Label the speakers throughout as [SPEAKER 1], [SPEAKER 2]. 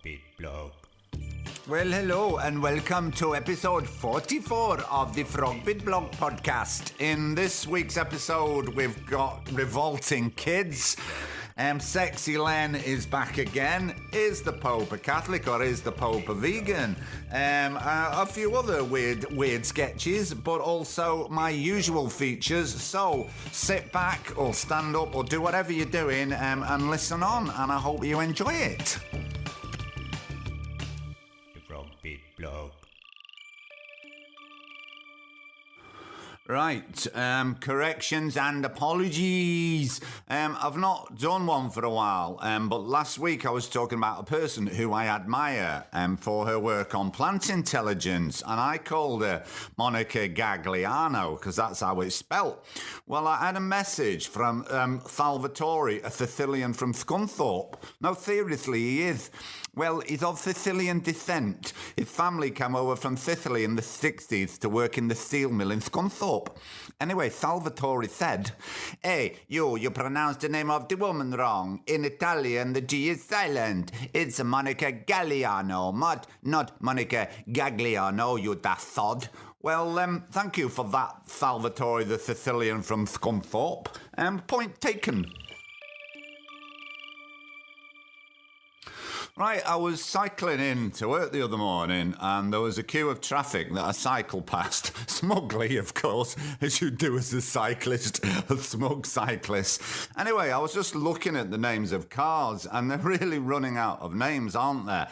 [SPEAKER 1] frogbitblog.
[SPEAKER 2] Well, hello and welcome to episode 44 of the Frogbitblog podcast. In this week's episode, we've got revolting kids. Sexy Len is back again. Is the Pope a Catholic or is the Pope a vegan? A few other weird sketches, but also my usual features. So sit back or stand up or do whatever you're doing and listen on, and I hope you enjoy it.
[SPEAKER 1] The frogbitblog.
[SPEAKER 2] Right, corrections and apologies. I've not done one for a while, but last week I was talking about a person who I admire for her work on plant intelligence, and I called her Monica Gagliano, because that's how it's spelt. Well, I had a message from Salvatore, a Sicilian from Scunthorpe. No, seriously, he is. Well, he's of Sicilian descent. His family came over from Sicily in the 60s to work in the steel mill in Scunthorpe. Anyway, Salvatore said, "Hey, you pronounced the name of the woman wrong. In Italian, the G is silent. It's Monica Gagliano, not Monica Gagliano, you daft sod." Well, thank you for that, Salvatore, the Sicilian from Scunthorpe. Point taken. Right, I was cycling in to work the other morning and there was a queue of traffic that I cycled past. Smugly, of course, as you do as a cyclist, a smug cyclist. Anyway, I was just looking at the names of cars and they're really running out of names, aren't there?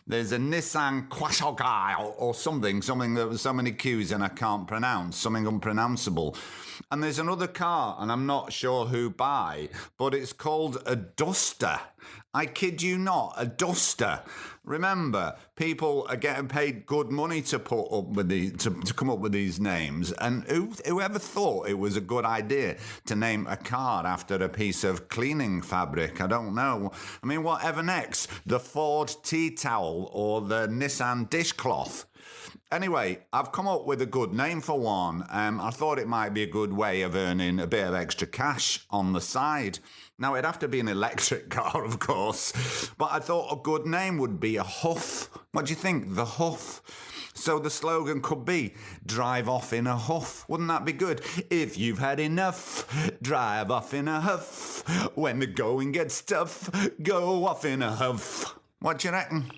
[SPEAKER 2] There's a Nissan Qashqai or something that was so many queues and I can't pronounce, something unpronounceable. And there's another car, and I'm not sure who by, but it's called a Duster. I kid you not, a Duster. Remember, people are getting paid good money to put up with to come up with these names, and whoever thought it was a good idea to name a car after a piece of cleaning fabric? I don't know. I mean, whatever next? The Ford tea towel or the Nissan dishcloth? Anyway, I've come up with a good name for one. I thought it might be a good way of earning a bit of extra cash on the side. Now, it'd have to be an electric car, of course, but I thought a good name would be a Huff. What do you think? The Huff. So the slogan could be, drive off in a huff. Wouldn't that be good? If you've had enough, drive off in a huff. When the going gets tough, go off in a huff. What do you reckon?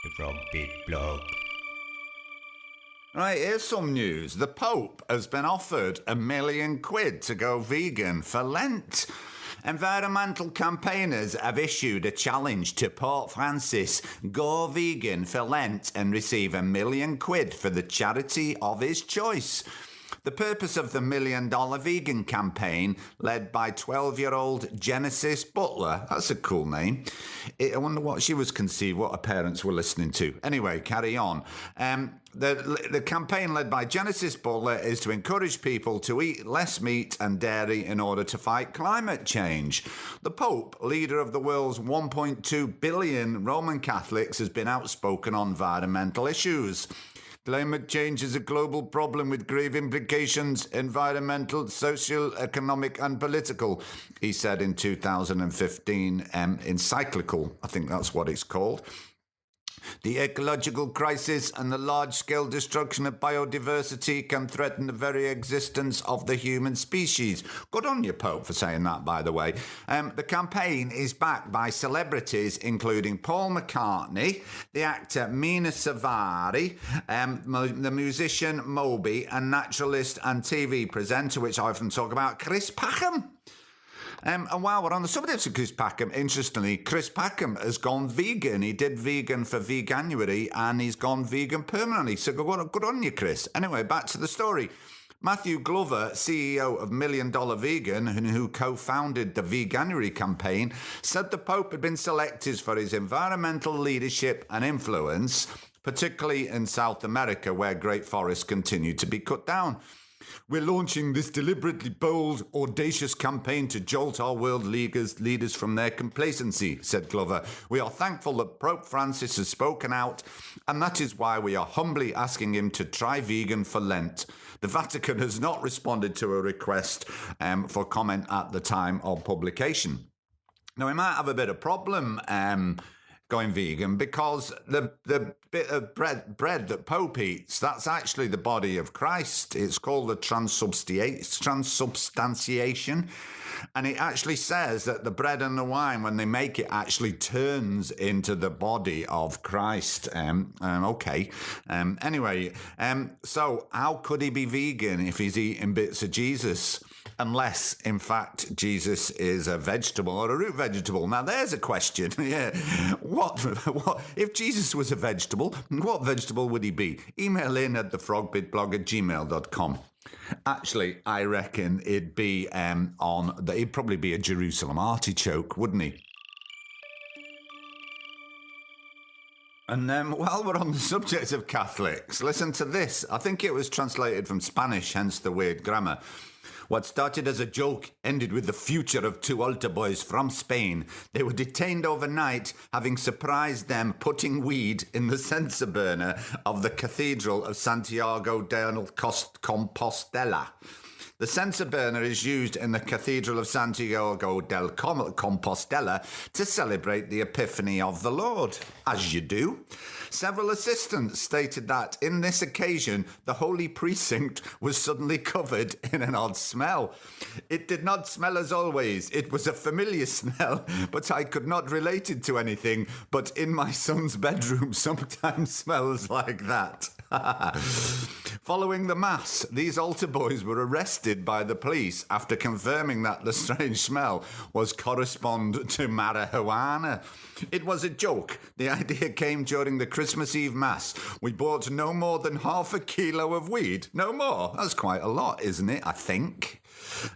[SPEAKER 1] The frogbitblog.
[SPEAKER 2] Right, here's some news. The Pope has been offered £1 million to go vegan for Lent. Environmental campaigners have issued a challenge to Pope Francis: go vegan for Lent and receive £1 million for the charity of his choice. The purpose of the $1 million vegan campaign, led by 12-year-old Genesis Butler, that's a cool name. I wonder what she was conceived, what her parents were listening to. Anyway, carry on. The campaign led by Genesis Butler is to encourage people to eat less meat and dairy in order to fight climate change. The Pope, leader of the world's 1.2 billion Roman Catholics, has been outspoken on environmental issues. Climate change is a global problem with grave implications, environmental, social, economic and political, he said in 2015 encyclical, I think that's what it's called. The ecological crisis and the large-scale destruction of biodiversity can threaten the very existence of the human species. Good on you, Pope, for saying that, by the way. The campaign is backed by celebrities including Paul McCartney, the actor Mina Savari, the musician Moby, and naturalist and TV presenter, which I often talk about, Chris Packham. And while we're on the subject of Chris Packham, interestingly, Chris Packham has gone vegan. He did vegan for Veganuary and he's gone vegan permanently. So good on you, Chris. Anyway, back to the story. Matthew Glover, CEO of $1 Million Vegan, who co-founded the Veganuary campaign, said the Pope had been selected for his environmental leadership and influence, particularly in South America, where great forests continue to be cut down. We're launching this deliberately bold, audacious campaign to jolt our world leaders from their complacency, said Glover. We are thankful that Pope Francis has spoken out, and that is why we are humbly asking him to try vegan for Lent. The Vatican has not responded to a request for comment at the time of publication. Now, we might have a bit of problem going vegan because the bit of bread that Pope eats, that's actually the body of Christ. It's called the transubstantiation. And it actually says that the bread and the wine, when they make it, actually turns into the body of Christ. Anyway, so how could he be vegan if he's eating bits of Jesus? Unless, in fact, Jesus is a vegetable or a root vegetable. Now, there's a question. Yeah. What if Jesus was a vegetable, what vegetable would he be? Email in at thefrogbitblog@gmail.com. Actually, I reckon it'd be he'd probably be a Jerusalem artichoke, wouldn't he? And while we're on the subject of Catholics, listen to this. I think it was translated from Spanish, hence the weird grammar. What started as a joke ended with the future of two altar boys from Spain. They were detained overnight, having surprised them putting weed in the censer burner of the Cathedral of Santiago de Compostela. The censer burner is used in the Cathedral of Santiago del Compostela to celebrate the Epiphany of the Lord, as you do. Several assistants stated that, in this occasion, the holy precinct was suddenly covered in an odd smell. It did not smell as always. It was a familiar smell, but I could not relate it to anything. But in my son's bedroom sometimes smells like that. Following the mass, these altar boys were arrested by the police after confirming that the strange smell was correspond to marijuana. It was a joke. The idea came during the Christmas Eve mass. We bought no more than half a kilo of weed. No more. That's quite a lot, isn't it? I think.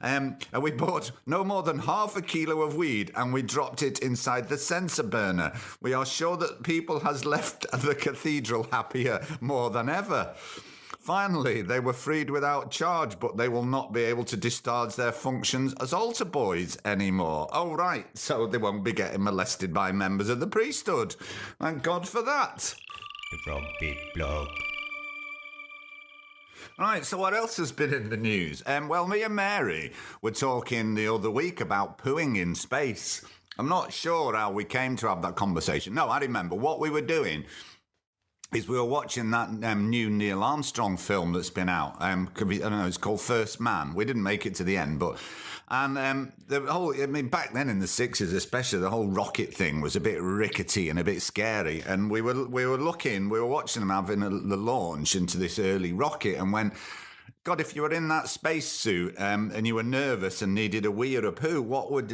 [SPEAKER 2] And we bought no more than half a kilo of weed and we dropped it inside the censer burner. We are sure that people has left the cathedral happier more than ever. Finally, they were freed without charge, but they will not be able to discharge their functions as altar boys anymore. Oh, right, so they won't be getting molested by members of the priesthood. Thank God for that.
[SPEAKER 1] The frogbitblog.
[SPEAKER 2] Right, so what else has been in the news? Well, me and Mary were talking the other week about pooing in space. I'm not sure how we came to have that conversation. No, I remember what we were doing is we were watching that new Neil Armstrong film that's been out. I don't know, it's called First Man. We didn't make it to the end, but... And the whole, back then in the 60s especially, the whole rocket thing was a bit rickety and a bit scary. And we were watching them having the launch into this early rocket and went, God, if you were in that spacesuit and you were nervous and needed a wee or a poo, what would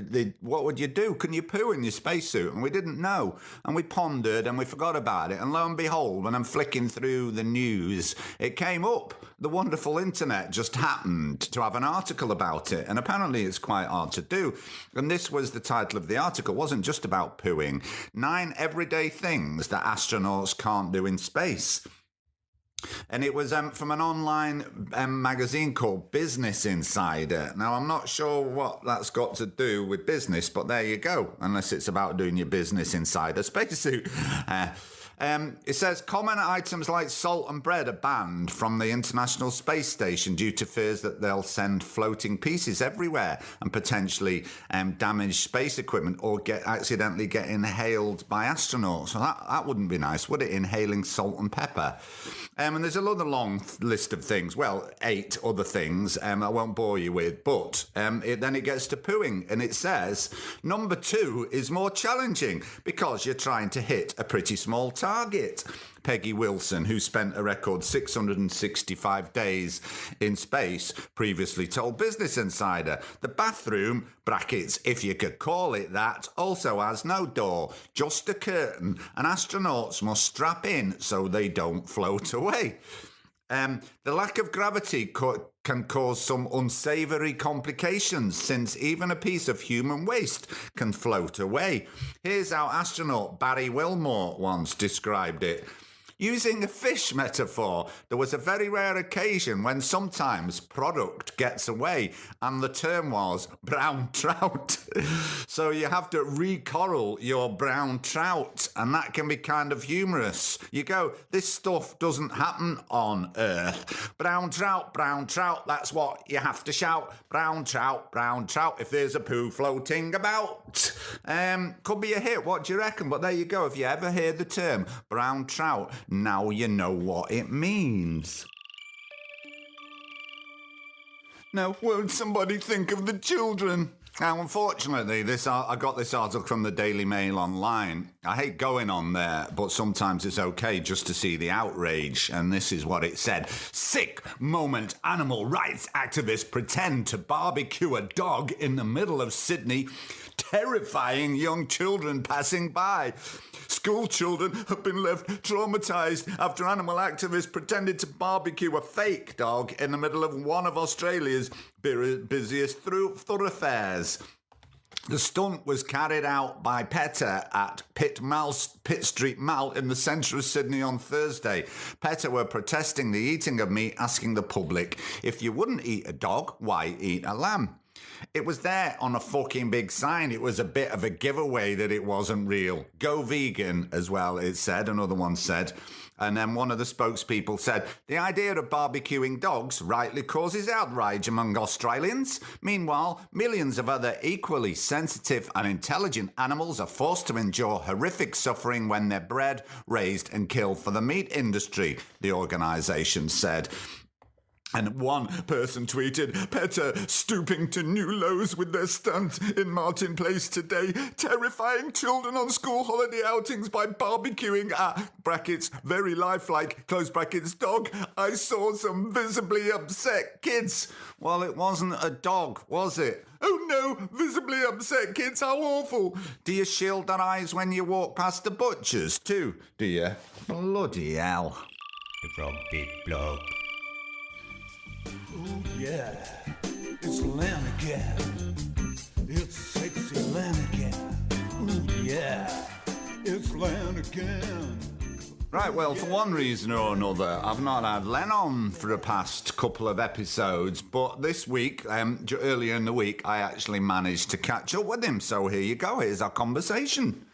[SPEAKER 2] you do? Can you poo in your spacesuit? And we didn't know. And we pondered and we forgot about it. And lo and behold, when I'm flicking through the news, it came up. The wonderful internet just happened to have an article about it. And apparently it's quite hard to do. And this was the title of the article. It wasn't just about pooing. 9 everyday things that astronauts can't do in space. And it was from an online magazine called Business Insider. Now, I'm not sure what that's got to do with business, but there you go, unless it's about doing your Business Insider spacesuit. It says common items like salt and bread are banned from the International Space Station due to fears that they'll send floating pieces everywhere and potentially damage space equipment or accidentally get inhaled by astronauts. So that wouldn't be nice, would it? Inhaling salt and pepper. And there's another long list of things. Well, 8 other things I won't bore you with. But then it gets to pooing. And it says, number 2 is more challenging because you're trying to hit a pretty small target. Peggy Wilson, who spent a record 665 days in space, previously told Business Insider. The bathroom, brackets, if you could call it that, also has no door, just a curtain, and astronauts must strap in so they don't float away. The lack of gravity can cause some unsavoury complications since even a piece of human waste can float away. Here's how astronaut Barry Wilmore once described it. Using a fish metaphor, there was a very rare occasion when sometimes product gets away, and the term was brown trout. So you have to recoral your brown trout, and that can be kind of humorous. You go, this stuff doesn't happen on Earth. Brown trout, that's what you have to shout. Brown trout, if there's a poo floating about. Could be a hit, what do you reckon? But there you go, if you ever hear the term brown trout, now you know what it means. Now, won't somebody think of the children? Now, unfortunately, I got this article from the Daily Mail online. I hate going on there, but sometimes it's okay just to see the outrage. And this is what it said. Sick moment, animal rights activists pretend to barbecue a dog in the middle of Sydney, terrifying young children passing by. School children have been left traumatised after animal activists pretended to barbecue a fake dog in the middle of one of Australia's busiest thoroughfares. The stunt was carried out by PETA at Pitt Street Mall in the centre of Sydney on Thursday. PETA were protesting the eating of meat, asking the public, if you wouldn't eat a dog, why eat a lamb? It was there on a fucking big sign. It was a bit of a giveaway that it wasn't real. Go vegan as well, it said, another one said. And then one of the spokespeople said, the idea of barbecuing dogs rightly causes outrage among Australians. Meanwhile, millions of other equally sensitive and intelligent animals are forced to endure horrific suffering when they're bred, raised and killed for the meat industry, the organisation said. And one person tweeted, PETA stooping to new lows with their stunt in Martin Place today, terrifying children on school holiday outings by barbecuing a, brackets, very lifelike, close brackets, dog. I saw some visibly upset kids. Well, it wasn't a dog, was it? Oh no, visibly upset kids, how awful. Do you shield their eyes when you walk past the butchers too, do you? Bloody hell.
[SPEAKER 1] The frogbitblog.
[SPEAKER 3] Oh yeah, it's Lanigan. It's sexy Lanigan. Oh yeah, it's Lanigan.
[SPEAKER 2] Right, well, for one reason or another, I've not had Len on for the past couple of episodes, but this week, earlier in the week, I actually managed to catch up with him. So here you go, here's our conversation.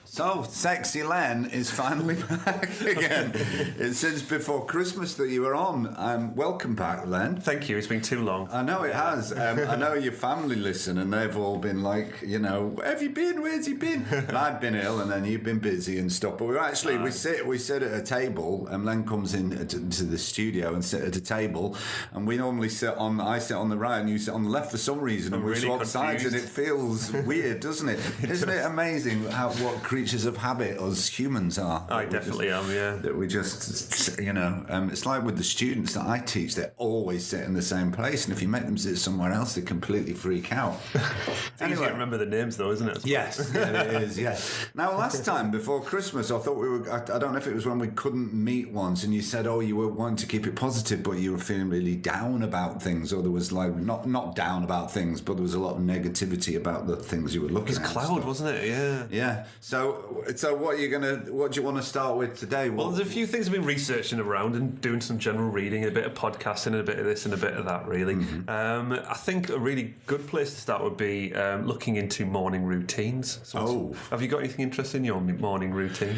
[SPEAKER 2] So, Sexy Len is finally back again. It's since before Christmas that you were on. Welcome back, Len.
[SPEAKER 4] Thank you, it's been too long.
[SPEAKER 2] I know it has. I know your family listen and they've all been like, you know, where have you been? Where's you been? And I've been ill and then you've been busy and stuff. But we sit at a table and Len comes in to the studio and sit at a table and we normally I sit on the right and you sit on the left for some reason and we
[SPEAKER 4] really
[SPEAKER 2] swap sides and it feels weird, doesn't it? Isn't it amazing what creatures of habit us humans are?
[SPEAKER 4] I definitely am, yeah.
[SPEAKER 2] That we just, you know, it's like with the students that I teach, they always sit in the same place, and if you make them sit somewhere else, they completely freak out.
[SPEAKER 4] It's easy to remember the names though, isn't it?
[SPEAKER 2] Yes, yeah, it is, yeah. Now, last time, before Christmas, I thought I don't know if it was when we couldn't meet once, and you said, oh, you were wanting to keep it positive, but you were feeling really down about things, or there was like, not down about things, but there was a lot of negativity about the things you were looking at.
[SPEAKER 4] It was cloud, wasn't it? Yeah.
[SPEAKER 2] Yeah. So what do you want to start with today?
[SPEAKER 4] Well, there's a few things I've been researching around and doing some general reading, a bit of podcasting, and a bit of this and a bit of that, really. Mm-hmm. I think a really good place to start would be looking into morning routines. So have you got anything interesting in your morning routine?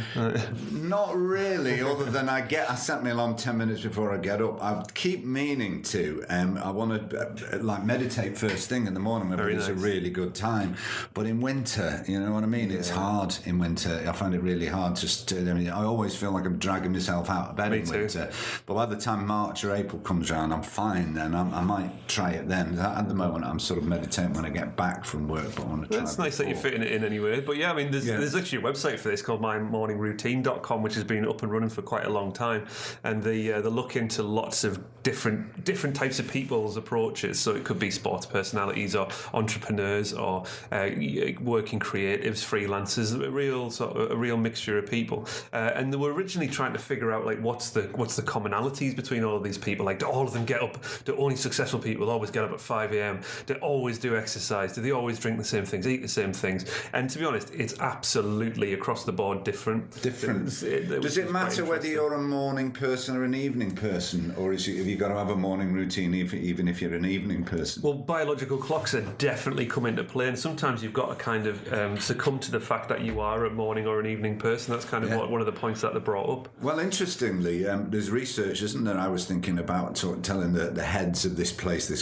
[SPEAKER 2] Not really, other than I set my alarm 10 minutes before I get up. I keep meaning to. I want to meditate first thing in the morning. It's a really good time. But in winter, you know what I mean? Yeah. It's hard in winter. I find it really hard I always feel like I'm dragging myself out of bed in winter. But by the time March or April comes around, I'm fine then. I might try it then. At the moment, I'm sort of meditating when I get back from work, but I want to try it.
[SPEAKER 4] It's nice that you're fitting it in anyway. But yeah, I mean, there's actually a website for this called mymorningroutine.com, which has been up and running for quite a long time. And they look into lots of different types of people's approaches. So it could be sports personalities or entrepreneurs or working creatives, freelancers, real mixture of people, and they were originally trying to figure out like what's the commonalities between all of these people. Like, do all of them get up? Do only successful people always get up at 5 a.m.? Do they always do exercise? Do they always drink the same things, eat the same things? And to be honest, it's absolutely across the board different.
[SPEAKER 2] Does it matter whether you're a morning person or an evening person, or have you got to have a morning routine even if you're an evening person?
[SPEAKER 4] Well, biological clocks are definitely come into play, and sometimes you've got to kind of succumb to the fact that you are a morning or an evening person. That's kind of one of the points that they brought up.
[SPEAKER 2] Well, interestingly, there's research, isn't there? I was thinking about telling the heads of this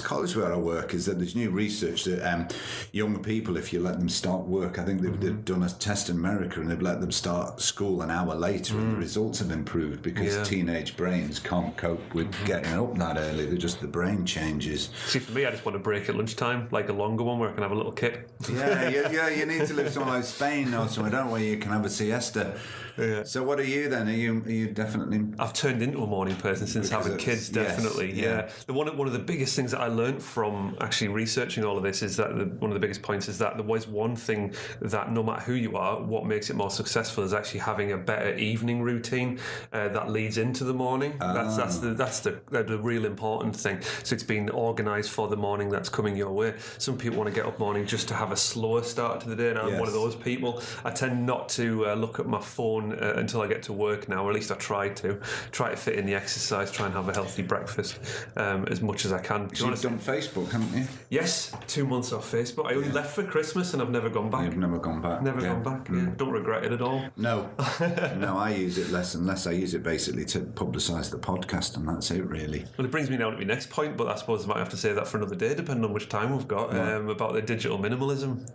[SPEAKER 2] college where I work, is that there's new research that young people, if you let them start work, I think they've done a test in America and they've let them start school an hour later, and the results have improved because teenage brains can't cope with getting up that early. The brain changes.
[SPEAKER 4] See, for me, I just want to break at lunchtime, like a longer one where I can have a little kip.
[SPEAKER 2] Yeah, you need to live somewhere like Spain or somewhere, don't we? You can have a siesta. Yeah. So what are you then? Are you definitely?
[SPEAKER 4] I've turned into a morning person since having kids. Definitely, yeah. One of the biggest things that I learned from actually researching all of this is that one of the biggest points is that there was one thing that no matter who you are, what makes it more successful is actually having a better evening routine that leads into the morning. That's the real important thing. So it's being organised for the morning that's coming your way. Some people want to get up morning just to have a slower start to the day, and I'm one of those people. I tend not to look at my phone until I get to work now, or at least I try to fit in the exercise, try and have a healthy breakfast as much as I can.
[SPEAKER 2] So you've done Facebook, haven't you?
[SPEAKER 4] Yes, 2 months off Facebook. I only left for Christmas and I've never gone back.
[SPEAKER 2] You've never gone back?
[SPEAKER 4] Never gone back, Don't regret it at all.
[SPEAKER 2] No, I use it less and less. I use it basically to publicise the podcast, and that's it really.
[SPEAKER 4] Well, it brings me now to my next point, but I suppose I might have to say that for another day, depending on which time we've got, about the digital minimalism,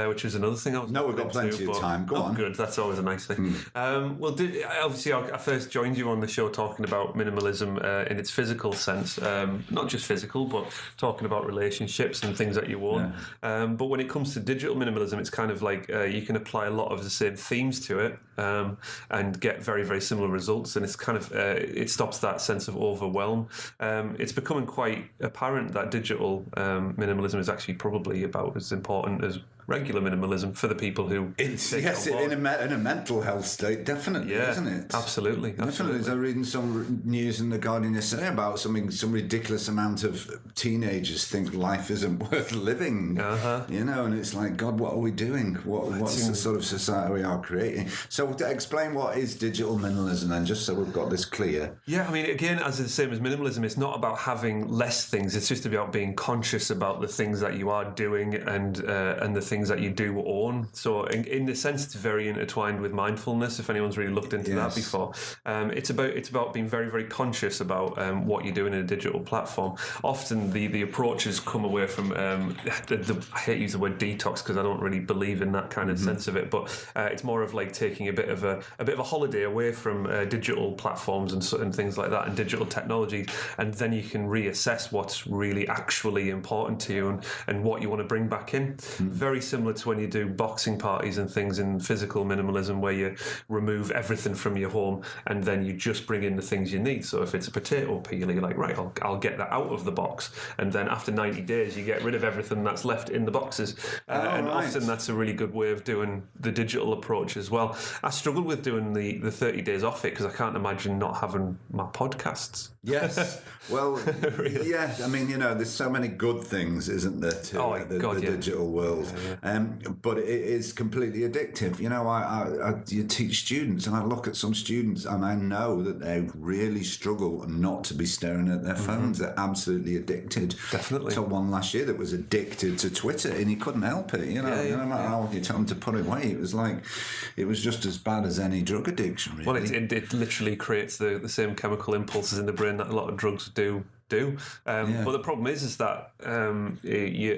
[SPEAKER 4] which was another thing I was...
[SPEAKER 2] No, we've got plenty of time. Go on.
[SPEAKER 4] Good, that's always a nice thing. Obviously, I first joined you on the show talking about minimalism in its physical sense, not just physical, but talking about relationships and things that you own. Yeah. But when it comes to digital minimalism, it's kind of like you can apply a lot of the same themes to it and get very, very similar results. And it's kind of it stops that sense of overwhelm. It's becoming quite apparent that digital minimalism is actually probably about as important as regular minimalism for the people who...
[SPEAKER 2] in a mental health state, definitely, isn't it?
[SPEAKER 4] Absolutely.
[SPEAKER 2] I was reading some news in The Guardian yesterday about some ridiculous amount of teenagers think life isn't worth living, and it's like, God, what are we doing? What's the sort of society we are creating? So to explain what is digital minimalism then, just so we've got this clear.
[SPEAKER 4] Yeah, I mean, again, as the same as minimalism, it's not about having less things, it's just about being conscious about the things that you are doing and the things that you do own. So in the sense, it's very intertwined with mindfulness, if anyone's really looked into that before. It's about being very, very conscious about what you're doing in a digital platform. Often the approaches come away from I hate to use the word detox because I don't really believe in that kind of sense of it, but it's more of like taking a bit of a holiday away from digital platforms and things like that, and digital technology, and then you can reassess what's really actually important to you and what you want to bring back in. Very similar to when you do boxing parties and things in physical minimalism, where you remove everything from your home and then you just bring in the things you need. So if it's a potato peeler, you're like, right, I'll get that out of the box, and then after 90 days you get rid of everything that's left in the boxes. Often that's a really good way of doing the digital approach as well. I struggled with doing the 30 days off it because I can't imagine not having my podcasts.
[SPEAKER 2] Yes. Well, really? Yeah, I mean, there's so many good things, isn't there, to the digital world. But it is completely addictive. You teach students, and I look at some students and I know that they really struggle not to be staring at their phones. They're absolutely addicted.
[SPEAKER 4] Definitely.
[SPEAKER 2] So one last year that was addicted to Twitter, and he couldn't help it. No matter how you tell him to put it away, it was just as bad as any drug addiction, really.
[SPEAKER 4] Well, it literally creates the same chemical impulses in the brain that a lot of drugs do. But the problem is that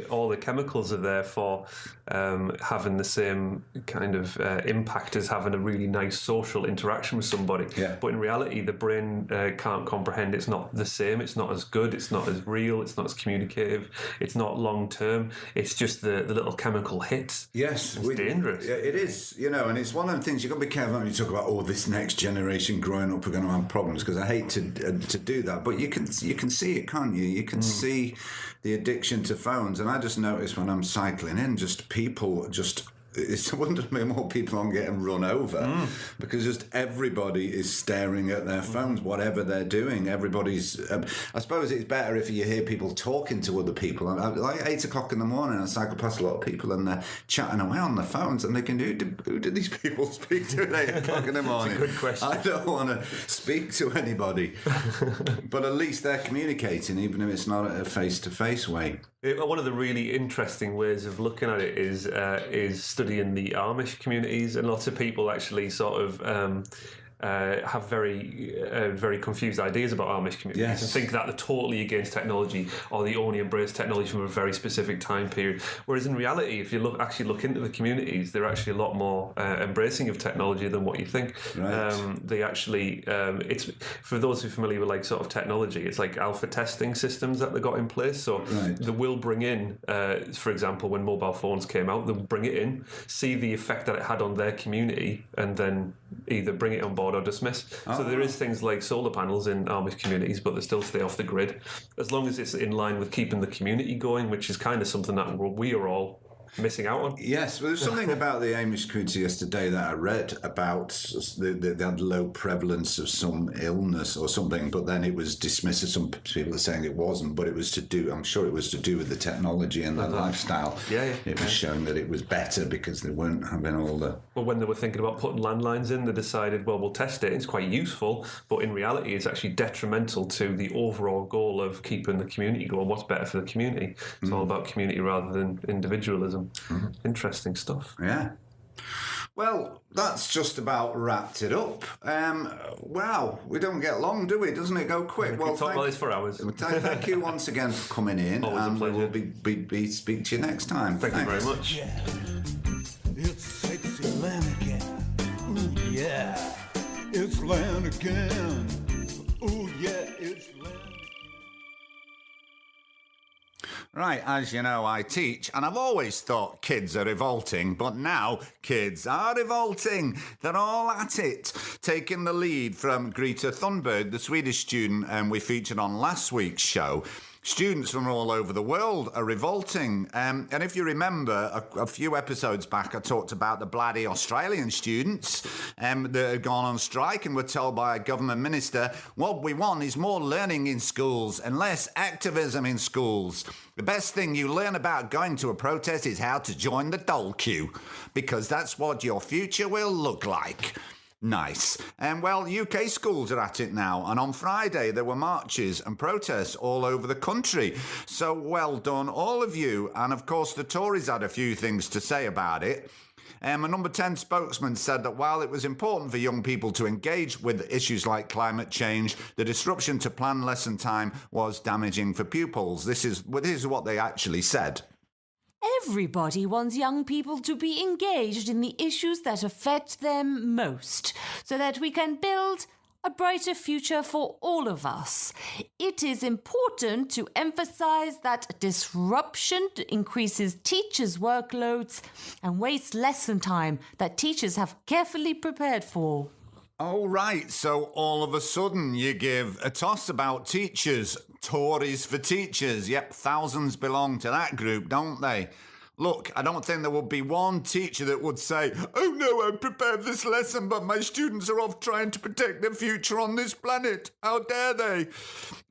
[SPEAKER 4] all the chemicals are there for having the same kind of impact as having a really nice social interaction with somebody. Yeah. But in reality, the brain can't comprehend it's not the same, it's not as good, it's not as real, it's not as communicative, it's not long term, it's just the little chemical hits.
[SPEAKER 2] Yes.
[SPEAKER 4] It's dangerous.
[SPEAKER 2] Yeah, it is, and it's one of the things you've got to be careful when you talk about, this next generation growing up are going to have problems, because I hate to do that, but you can see it, can't you? You can see the addiction to phones, and I just notice when I'm cycling in, just people just it's a wonder more people aren't getting run over because just everybody is staring at their phones, whatever they're doing. Everybody's. I suppose it's better if you hear people talking to other people. Like 8 o'clock in the morning, I cycle past a lot of people and they're chatting away on their phones, and they can do. Who do these people speak to at 8 o'clock in the morning?
[SPEAKER 4] That's a good question.
[SPEAKER 2] I don't want to speak to anybody, but at least they're communicating, even if it's not a face-to-face way.
[SPEAKER 4] One of the really interesting ways of looking at it is studying the Amish communities, and lots of people actually sort of have very confused ideas about Amish communities and think that they're totally against technology or they only embrace technology from a very specific time period. Whereas in reality, if you actually look into the communities, they're actually a lot more embracing of technology than what you think.
[SPEAKER 2] Right.
[SPEAKER 4] They actually, it's for those who are familiar with like sort of technology, it's like alpha testing systems that they got in place. So they will bring in, for example, when mobile phones came out, they'll bring it in, see the effect that it had on their community, and then either bring it on board or dismiss. So there is things like solar panels in Amish communities, but they still stay off the grid as long as it's in line with keeping the community going, which is kind of something that we are all missing out on.
[SPEAKER 2] Yes, well, there's something about the Amish community yesterday that I read about. They had low prevalence of some illness or something, but then it was dismissed. Some people are saying it wasn't, but it was to do, I'm sure it was to do with the technology and their lifestyle. It was showing that it was better because they weren't having all the...
[SPEAKER 4] Well, when they were thinking about putting landlines in, they decided, well, we'll test it. It's quite useful, but in reality, it's actually detrimental to the overall goal of keeping the community going. What's better for the community? It's all about community rather than individualism. Interesting stuff.
[SPEAKER 2] Yeah. Well, that's just about wrapped it up. Wow, we don't get long, do we? Doesn't it go quick?
[SPEAKER 4] Well, talk about this for hours.
[SPEAKER 2] Thank you once again for coming in.
[SPEAKER 4] Always a pleasure.
[SPEAKER 2] We'll speak to you next time.
[SPEAKER 4] Thank you very much.
[SPEAKER 3] Yeah, it's sexy Lanigan. Ooh, yeah, it's Lanigan. Ooh, yeah, it's Lanigan.
[SPEAKER 2] Right, as you know, I teach, and I've always thought kids are revolting, but now kids are revolting. They're all at it, taking the lead from Greta Thunberg, the Swedish student we featured on last week's show. Students from all over the world are revolting. And if you remember, a few episodes back, I talked about the bloody Australian students that had gone on strike and were told by a government minister, what we want is more learning in schools and less activism in schools. The best thing you learn about going to a protest is how to join the dole queue, because that's what your future will look like. Nice. Well, UK schools are at it now, and on Friday there were marches and protests all over the country. So well done, all of you. And of course, the Tories had a few things to say about it. A number 10 spokesman said that while it was important for young people to engage with issues like climate change, the disruption to planned lesson time was damaging for pupils. This is what they actually said.
[SPEAKER 5] Everybody wants young people to be engaged in the issues that affect them most, so that we can build a brighter future for all of us. It is important to emphasize that disruption increases teachers' workloads and wastes lesson time that teachers have carefully prepared for.
[SPEAKER 2] Oh, right. So all of a sudden you give a toss about teachers. Tories for teachers. Yep, thousands belong to that group, don't they? Look, I don't think there would be one teacher that would say, oh no, I prepared this lesson, but my students are off trying to protect their future on this planet. How dare they?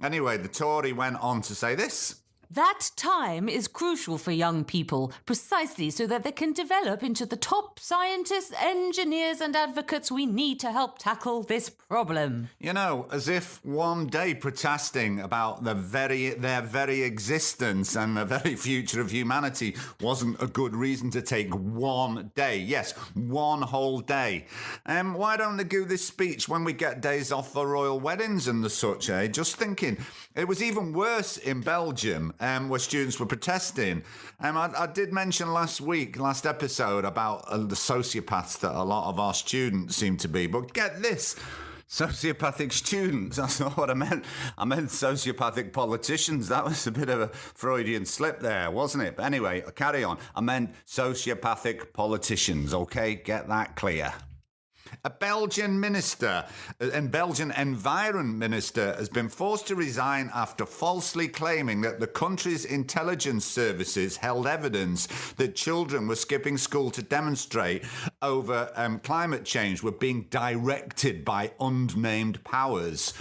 [SPEAKER 2] Anyway, the Tory went on to say this.
[SPEAKER 5] That time is crucial for young people, precisely so that they can develop into the top scientists, engineers and advocates we need to help tackle this problem.
[SPEAKER 2] You know, as if one day protesting about their very existence and the very future of humanity wasn't a good reason to take one day. Yes, one whole day. Why don't they do this speech when we get days off for royal weddings and the such, eh? Just thinking. It was even worse in Belgium, where students were protesting. I did mention last episode about the sociopaths that a lot of our students seem to be. But get this, sociopathic students, that's not what I meant. I meant sociopathic politicians. That was a bit of a Freudian slip there, wasn't it? But anyway, carry on. I meant sociopathic politicians, okay? Get that clear. A Belgian minister and Belgian environment minister has been forced to resign after falsely claiming that the country's intelligence services held evidence that children were skipping school to demonstrate over climate change were being directed by unnamed powers.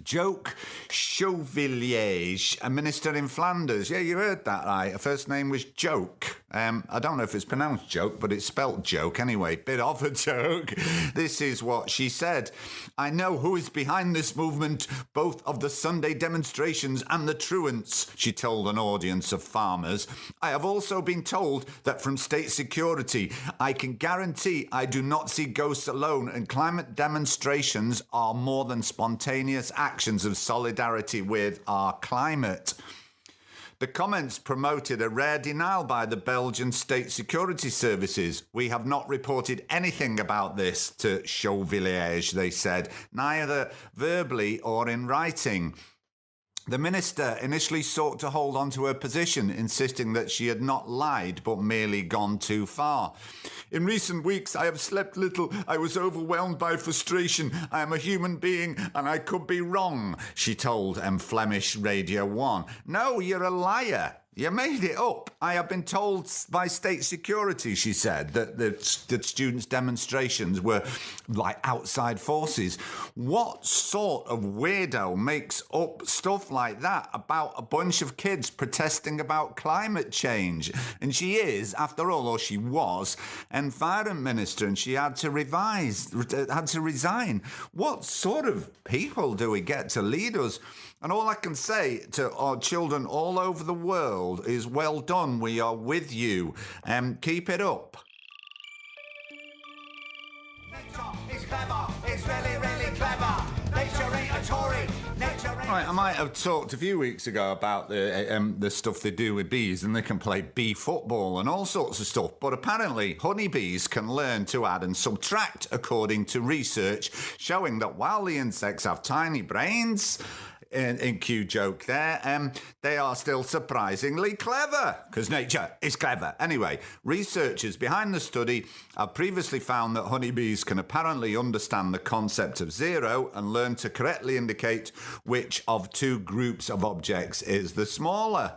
[SPEAKER 2] Joke Chauvilliers, a minister in Flanders. Yeah, you heard that right. Her first name was Joke. I don't know if it's pronounced joke, but it's spelt joke anyway. Bit of a joke. This is what she said. I know who is behind this movement, both of the Sunday demonstrations and the truants, she told an audience of farmers. I have also been told that from state security, I can guarantee I do not see ghosts alone, and climate demonstrations are more than spontaneous actions of solidarity with our climate. The comments promoted a rare denial by the Belgian state security services. We have not reported anything about this to Chauvilliers, they said, neither verbally or in writing. The minister initially sought to hold on to her position, insisting that she had not lied but merely gone too far. In recent weeks, I have slept little. I was overwhelmed by frustration. I am a human being and I could be wrong, she told Flemish Radio 1. No, you're a liar. You made it up. I have been told by state security, she said, that students' demonstrations were like outside forces. What sort of weirdo makes up stuff like that about a bunch of kids protesting about climate change? And she is, after all, or she was, environment minister, and she had to resign. What sort of people do we get to lead us? And all I can say to our children all over the world is, well done, we are with you. Keep it up.
[SPEAKER 3] Nature is clever, it's really, really clever. Nature ain't a Tory, nature ain't
[SPEAKER 2] Right, I might have talked a few weeks ago about the stuff they do with bees, and they can play bee football and all sorts of stuff. But apparently, honeybees can learn to add and subtract, according to research showing that while the insects have tiny brains, in cue joke there, they are still surprisingly clever, because nature is clever. Anyway, researchers behind the study have previously found that honeybees can apparently understand the concept of zero and learn to correctly indicate which of two groups of objects is the smaller.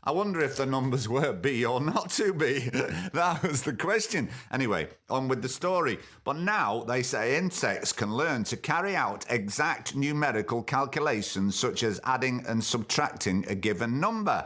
[SPEAKER 2] I wonder if the numbers were B or not to be. That was the question. Anyway, on with the story. But now they say insects can learn to carry out exact numerical calculations such as adding and subtracting a given number.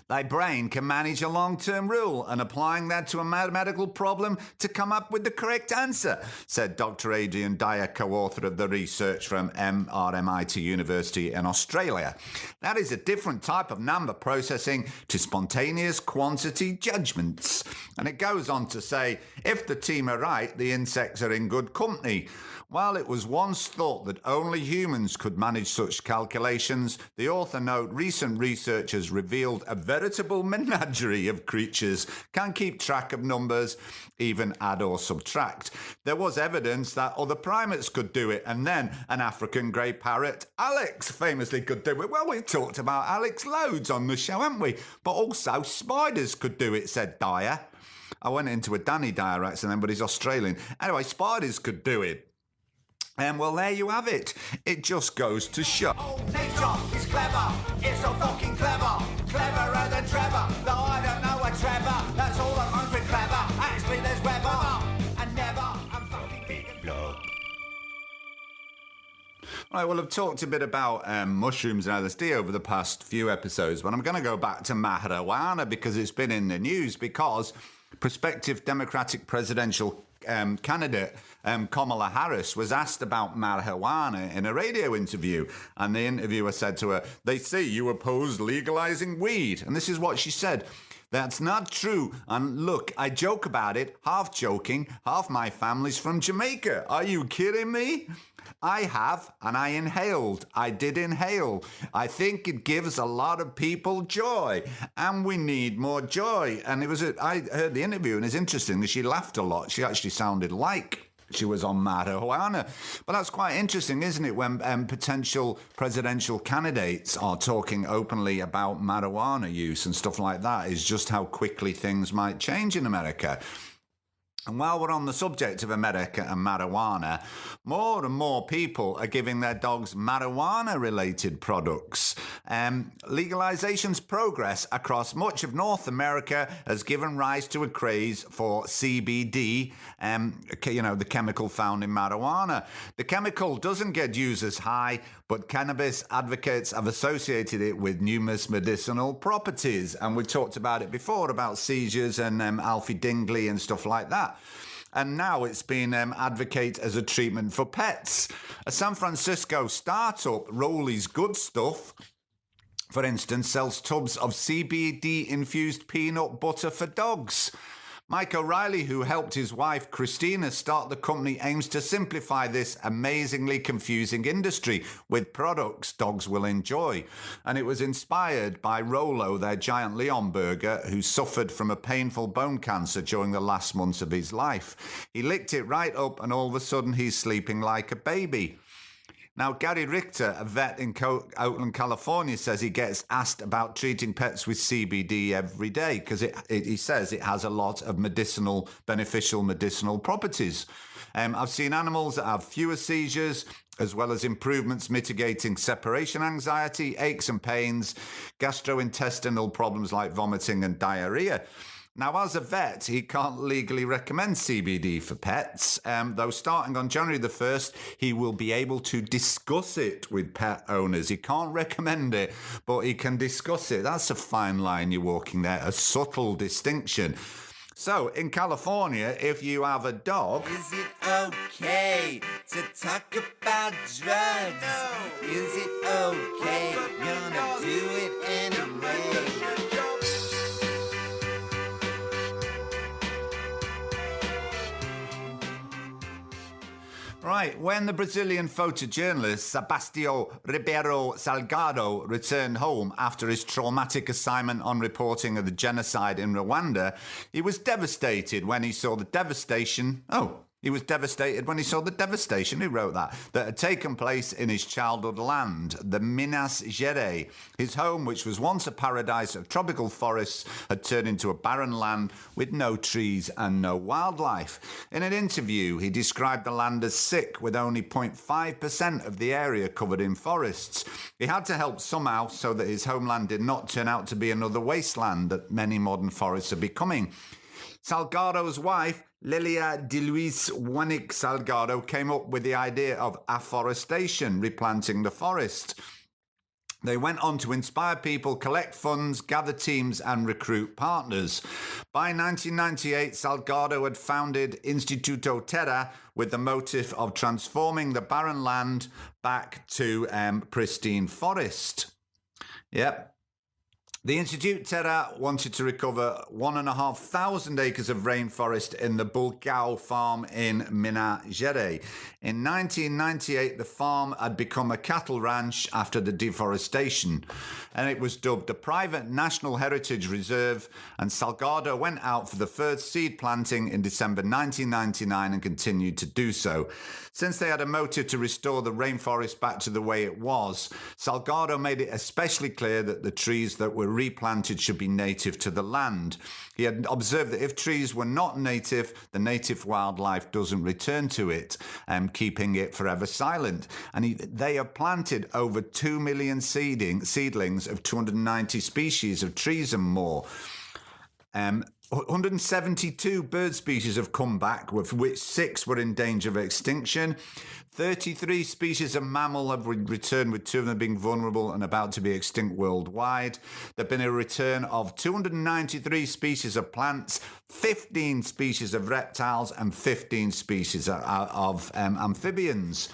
[SPEAKER 2] Thy brain can manage a long-term rule and applying that to a mathematical problem to come up with the correct answer, said Dr. Adrian Dyer, co-author of the research from RMIT University in Australia. That is a different type of number processing to spontaneous quantity judgments. And it goes on to say, if the team are right, the insects are in good company. While it was once thought that only humans could manage such calculations, the author note recent research has revealed a veritable menagerie of creatures can keep track of numbers, even add or subtract. There was evidence that other primates could do it, and then an African grey parrot, Alex, famously could do it. Well, we've talked about Alex loads on the show, haven't we? But also spiders could do it, said Dyer. I went into a Danny Dyer accent then, but he's Australian. Anyway, spiders could do it. And well, there you have it. It just goes to show.
[SPEAKER 3] Oh, nature is clever, it's so fucking clever. Cleverer than Trevor, though I don't know a Trevor. That's all that runs with clever. Actually, there's Weber, and never, I'm fucking big and
[SPEAKER 1] Blog.
[SPEAKER 2] Right, well, I've talked a bit about mushrooms and LSD over the past few episodes, but I'm going to go back to marijuana because it's been in the news, because prospective Democratic presidential candidate Kamala Harris was asked about marijuana in a radio interview, and the interviewer said to her, "They say you oppose legalizing weed." And this is what she said: "That's not true. And look, I joke about it, half joking. Half my family's from Jamaica. Are you kidding me? I have, and I inhaled. I did inhale. I think it gives a lot of people joy, and we need more joy." And I heard the interview, and it's interesting that she laughed a lot. She actually sounded like she was on marijuana. But that's quite interesting, isn't it, when potential presidential candidates are talking openly about marijuana use and stuff like that, is just how quickly things might change in America. And while we're on the subject of America and marijuana, more and more people are giving their dogs marijuana-related products. Legalization's progress across much of North America has given rise to a craze for CBD, the chemical found in marijuana. The chemical doesn't get users high, but cannabis advocates have associated it with numerous medicinal properties. And we talked about it before, about seizures and Alfie Dingley and stuff like that. And now it's been advocated as a treatment for pets. A San Francisco startup, Rolly's Good Stuff, for instance, sells tubs of CBD-infused peanut butter for dogs. Mike O'Reilly, who helped his wife Christina start the company, aims to simplify this amazingly confusing industry with products dogs will enjoy. And it was inspired by Rolo, their giant Leon burger, who suffered from a painful bone cancer during the last months of his life. He licked it right up and all of a sudden he's sleeping like a baby. Now, Gary Richter, a vet in Oakland, California, says he gets asked about treating pets with CBD every day because he says it has a lot of beneficial medicinal properties. I've seen animals that have fewer seizures, as well as improvements mitigating separation anxiety, aches and pains, gastrointestinal problems like vomiting and diarrhea. Now, as a vet, he can't legally recommend CBD for pets, though starting on January the 1st, he will be able to discuss it with pet owners. He can't recommend it, but he can discuss it. That's a fine line you're walking there, a subtle distinction. So, in California, if you have a dog...
[SPEAKER 3] Is it okay to talk about drugs? No. Is it okay? Gonna do it anyway.
[SPEAKER 2] Right, when the Brazilian photojournalist Sebastião Ribeiro Salgado returned home after his traumatic assignment on reporting of the genocide in Rwanda, he was devastated when he saw the devastation... He was devastated when he saw the devastation, who wrote that had taken place in his childhood land, the Minas Gerais. His home, which was once a paradise of tropical forests, had turned into a barren land with no trees and no wildlife. In an interview, he described the land as sick, with only 0.5% of the area covered in forests. He had to help somehow so that his homeland did not turn out to be another wasteland that many modern forests are becoming. Salgado's wife, Lilia de Luis Wanik Salgado, came up with the idea of afforestation, replanting the forest. They went on to inspire people, collect funds, gather teams and recruit partners. By 1998, Salgado had founded Instituto Terra with the motive of transforming the barren land back to pristine forest. Yep. The Institute Terra wanted to recover 1,500 acres of rainforest in the Bulgao farm in Minas Gerais. In 1998, the farm had become a cattle ranch after the deforestation, and it was dubbed a private National Heritage Reserve, and Salgado went out for the first seed planting in December 1999 and continued to do so. Since they had a motive to restore the rainforest back to the way it was, Salgado made it especially clear that the trees that were replanted should be native to the land. He had observed that if trees were not native, the native wildlife doesn't return to it, keeping it forever silent. And they have planted over 2 million seedlings of 290 species of trees and more. 172 bird species have come back, with which 6 were in danger of extinction. 33 species of mammal have returned, with 2 of them being vulnerable and about to be extinct worldwide. There have been a return of 293 species of plants, 15 species of reptiles, and 15 species of amphibians.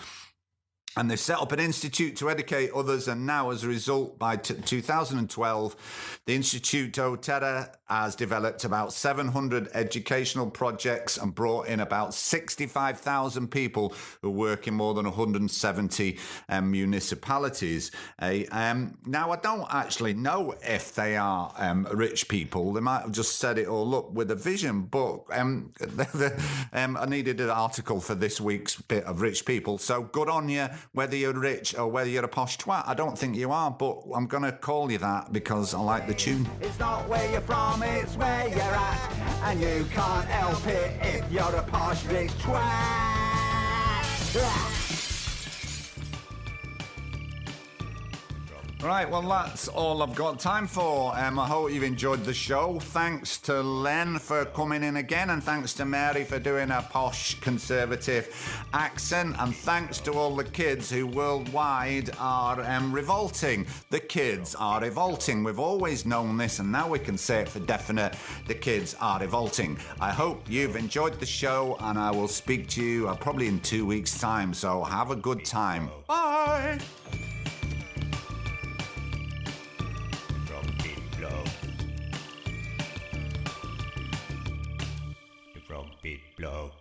[SPEAKER 2] And they've set up an institute to educate others, and now, as a result, by 2012, the Instituto Terra has developed about 700 educational projects and brought in about 65,000 people who work in more than 170 municipalities. Now, I don't actually know if they are rich people. They might have just set it all up with a vision, but I needed an article for this week's bit of rich people, so good on you. whether you're rich or whether you're a posh twat. I don't think you are, but I'm going to call you that because I like the tune.
[SPEAKER 3] It's not where you're from, it's where you're at. And you can't help it if you're a posh rich twat.
[SPEAKER 2] Right, well, that's all I've got time for. I hope you've enjoyed the show. Thanks to Len for coming in again, and thanks to Mary for doing a posh conservative accent, and thanks to all the kids who worldwide are revolting. The kids are revolting. We've always known this, and now we can say it for definite. The kids are revolting. I hope you've enjoyed the show, and I will speak to you probably in 2 weeks' time, so have a good time. Bye!
[SPEAKER 1] Frogbitblog.